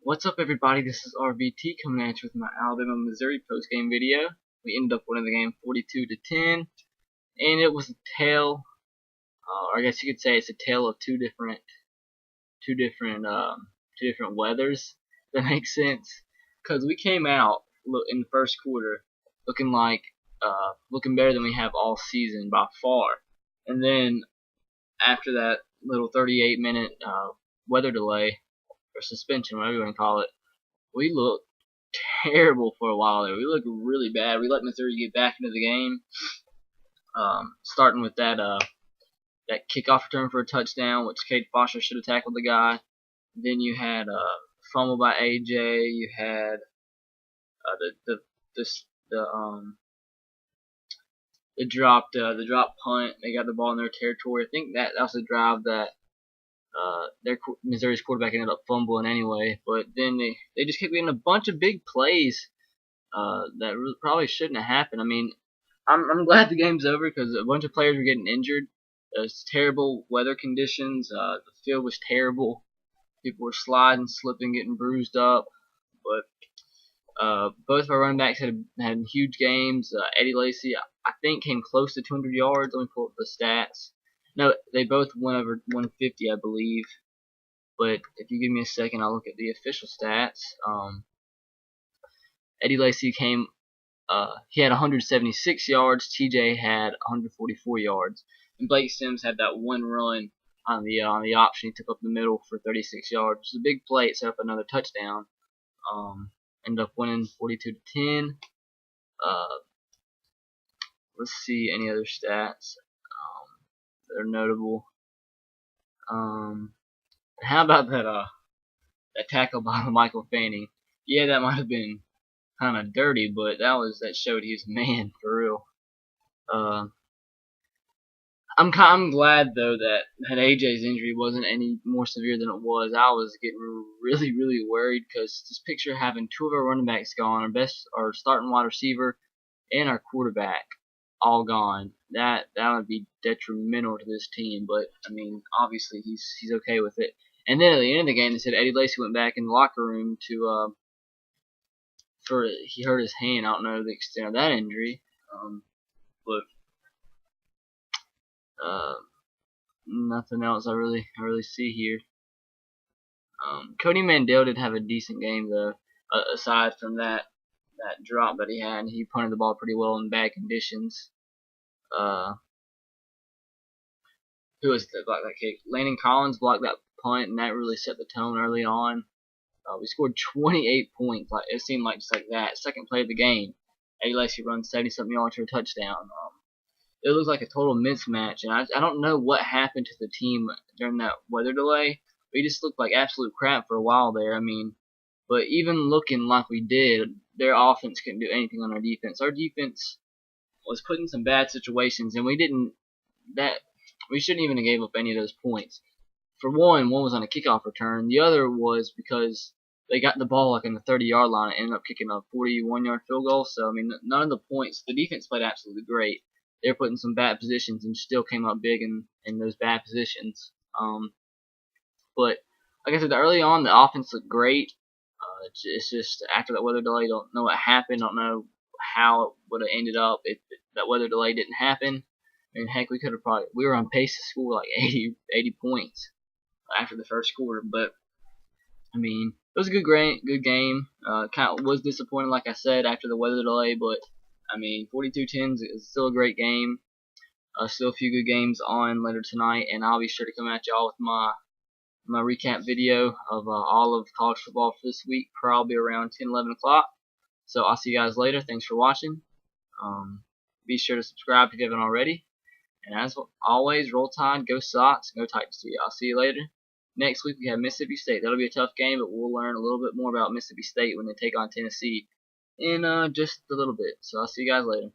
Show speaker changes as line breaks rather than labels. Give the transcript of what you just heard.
What's up, everybody? This is RVT coming at you with my Alabama-Missouri post-game video. We ended up winning the game 42-10, and it was a tale, or I guess you could say it's a tale of two different weathers. If that makes sense, because we came out in the first quarter looking better than we have all season by far, and then after that little 38-minute weather delay or suspension, whatever you want to call it, we looked terrible for a while there. We looked really bad. We let Missouri get back into the game, starting with that kickoff return for a touchdown, which Cade Foster should have tackled the guy. Then you had a fumble by AJ. You had the dropped punt. They got the ball in their territory. I think that was a drive that Missouri's quarterback ended up fumbling anyway. But then they just kept getting a bunch of big plays that probably shouldn't have happened. I mean, I'm glad the game's over because a bunch of players were getting injured. There's terrible weather conditions. The field was terrible. People were sliding, slipping, getting bruised up. But both of our running backs had huge games. Eddie Lacy, I think, came close to 200 yards. Let me pull up the stats. No, they both went over 150, I believe. But if you give me a second, I'll look at the official stats. Eddie Lacy he had 176 yards. TJ had 144 yards. And Blake Sims had that one run on the option. He took up the middle for 36 yards. It was a big play. It set up another touchdown. Ended up winning 42-10. Let's see any other stats that are notable. How about that tackle by Michael Fanning? Yeah, that might have been kind of dirty, but that showed he was a man for real. I'm glad though that AJ's injury wasn't any more severe than it was. I was getting really worried because this picture having two of our running backs gone, our starting wide receiver, and our quarterback all gone. That would be detrimental to this team. But I mean, obviously he's okay with it. And then at the end of the game, they said Eddie Lacy went back in the locker room he hurt his hand. I don't know the extent of that injury, but nothing else I really see here. Cody Mandel did have a decent game though, aside from that drop that he had. And he punted the ball pretty well in bad conditions. Who was that blocked that kick? Landon Collins blocked that punt, and that really set the tone early on. We scored 28 points. It seemed like just like that. Second play of the game, Eddie Lacy runs 70-something yards for a touchdown. It looks like a total mismatch, and I don't know what happened to the team during that weather delay. We just looked like absolute crap for a while there. I mean, but even looking like we did, their offense couldn't do anything on our defense. Our defense was put in some bad situations, and we shouldn't even have gave up any of those points. For one was on a kickoff return. The other was because they got the ball like in the 30-yard line and ended up kicking a 41-yard field goal. So I mean, none of the points. The defense played absolutely great. They were put in some bad positions and still came up big in those bad positions. But like I said, early on the offense looked great. It's just after that weather delay, don't know what happened. Don't know how it would have ended up if that weather delay didn't happen. I mean, heck, we were on pace to score like 80 points after the first quarter. But I mean, it was a good game. Kind of was disappointing, like I said, after the weather delay, but I mean, 42-10 is still a great game. Still a few good games on later tonight, and I'll be sure to come at y'all with my recap video of all of college football for this week, probably around 10-11 o'clock. So I'll see you guys later. Thanks for watching. Be sure to subscribe if you haven't already. And as always, roll Tide, go Sox, go Titans to you. I'll see you later. Next week we have Mississippi State. That'll be a tough game, but we'll learn a little bit more about Mississippi State when they take on Tennessee in just a little bit. So I'll see you guys later.